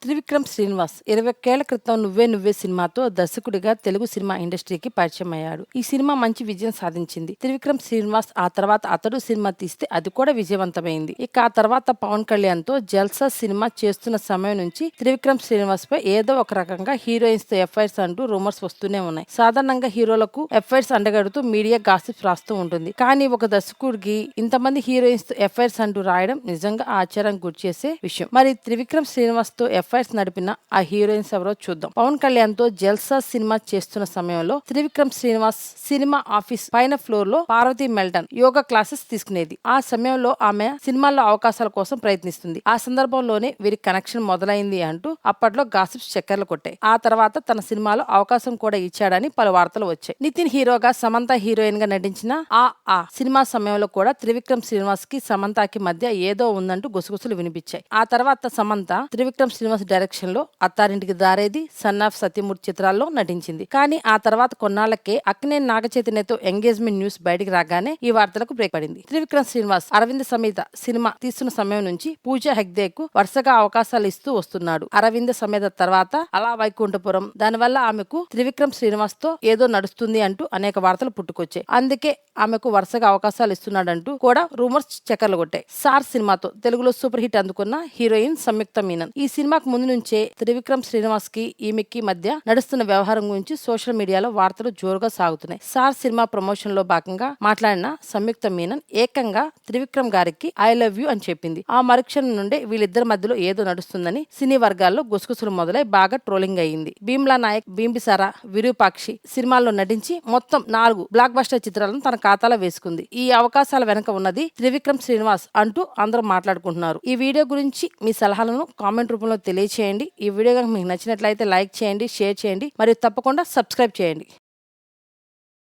త్రివిక్రమ్ శ్రీనివాస్ 21 ఏళ్ల క్రితం నువ్వే నువ్వే సినిమాతో దర్శకుడిగా తెలుగు సినిమా ఇండస్ట్రీకి పరిచయం అయ్యాడు. ఈ సినిమా మంచి విజయం సాధించింది. త్రివిక్రమ్ శ్రీనివాస్ ఆ తర్వాత అతడు సినిమా తీస్తే అది కూడా విజయవంతమైంది. ఇక ఆ తర్వాత పవన్ కళ్యాణ్ తో జల్సా సినిమా చేస్తున్న సమయం నుంచి త్రివిక్రమ్ శ్రీనివాస్ పై ఏదో ఒక రకంగా హీరోయిన్స్ తో ఎఫ్ఐఆర్స్ అంటూ రూమర్స్ వస్తూనే ఉన్నాయి. సాధారణంగా హీరోలకు ఎఫ్ఐఆర్స్ అండగడుతూ మీడియా గాసిప్స్ రాస్తూ ఉంటుంది. కానీ ఒక దర్శకుడికి ఇంతమంది హీరోయిన్స్ తో ఎఫ్ఐఆర్స్ అంటూ రాయడం నిజంగా ఆశ్చర్యానికి గురిచేసే విషయం. మరి త్రివిక్రమ్ శ్రీనివాస్ తో ఎఫ్ఐఆర్స్ నడిపిన ఆ హీరోయిన్స్ ఎవరో చూద్దాం. పవన్ కళ్యాణ్ తో జల్సా సినిమా చేస్తున్న సమయంలో త్రివిక్రమ్ శ్రీనివాస్ సినిమా ఆఫీస్ పైన ఫ్లోర్ లో పార్వతి మెల్టన్ యోగా క్లాసెస్ తీసుకునేది. ఆ సమయంలో ఆమె సినిమాల్లో అవకాశాల కోసం ప్రయత్నిస్తుంది. ఆ సందర్భంలోనే వీరి కనెక్షన్ మొదలైంది అంటూ అప్పట్లో గాసిప్స్ చక్కర్లు కొట్టాయి. ఆ తర్వాత తన సినిమాలో అవకాశం కూడా ఇచ్చాడని పలు వార్తలు వచ్చాయి. నితిన్ హీరోగా సమంత హీరోయిన్ గా నటించిన ఆ సినిమా సమయంలో కూడా త్రివిక్రమ్ శ్రీనివాస్ కి సమంతకి మధ్య ఏదో ఉందంటూ గుసగుసలు వినిపించాయి. ఆ తర్వాత సమంత త్రివిక్రమ్ శ్రీనివాస్ డైరెక్షన్ లో అత్తారింటికి దారేది, సన్ ఆఫ్ సత్యమూర్తి చిత్రాల్లో నటించింది. కానీ ఆ తర్వాత కొన్నాళ్లకే అక్కినేని నాగచైతన్యతో ఎంగేజ్మెంట్ న్యూస్ బయటికి రాగానే ఈ వార్తలకు బ్రేక్ పడింది. త్రివిక్రమ్ శ్రీనివాస్ అరవింద్ సమేత సినిమా తీస్తున్న సమయం నుంచి పూజా హెగ్దేకు వరుసగా అవకాశాలు ఇస్తూ వస్తున్నాడు. అరవింద్ సమేత తర్వాత అలా వైకుంఠపురం, దానివల్ల ఆమెకు త్రివిక్రమ్ శ్రీనివాస్ తో ఏదో నడుస్తుంది అంటూ అనేక వార్తలు పుట్టుకొచ్చాయి. అందుకే ఆమెకు వరుసగా అవకాశాలు ఇస్తున్నాడంటూ కూడా రూమర్స్ చక్కర్లు కొట్టాయి. సార్ సినిమాతో తెలుగులో సూపర్ హిట్ అందుకున్న హీరోయిన్ సంయుక్త మీనన్. ఈ సినిమాకు ముందు నుంచే త్రివిక్రమ్ శ్రీనివాస్ కి ఈమెకి మధ్య నడుస్తున్న వ్యవహారం గురించి సోషల్ మీడియాలో వార్తలు జోరుగా సాగుతున్నాయి. సార్ సినిమా ప్రమోషన్ లో భాగంగా మాట్లాడిన సంయుక్త మీనన్ ఏకంగా త్రివిక్రమ్ గారికి ఐ లవ్ యూ అని చెప్పింది. ఆ మరుక్షణం నుండే వీళ్ళిద్దరి మధ్యలో ఏదో నడుస్తుందని సినీ వర్గాల్లో గుసగుసలు మొదలై బాగా ట్రోలింగ్ అయ్యింది. భీమ్లా నాయక్, బింబిసార, విరూపాక్షి సినిమాల్లో నటించి మొత్తం 4 బ్లాక్ బస్టర్ చిత్రాలను తన ఖాతాలో వేసుకుంది. ఈ అవకాశాల వెనక ఉన్నది త్రివిక్రమ్ శ్రీనివాస్ అంటూ అందరూ మాట్లాడుకుంటున్నారు. ఈ వీడియో గురించి మీ సలహాలను కామెంట్ రూపంలో తెలియచేయండి. ఈ వీడియో కనుక మీకు నచ్చినట్లయితే లైక్ చేయండి, షేర్ చేయండి మరియు తప్పకుండా సబ్స్క్రైబ్ చేయండి.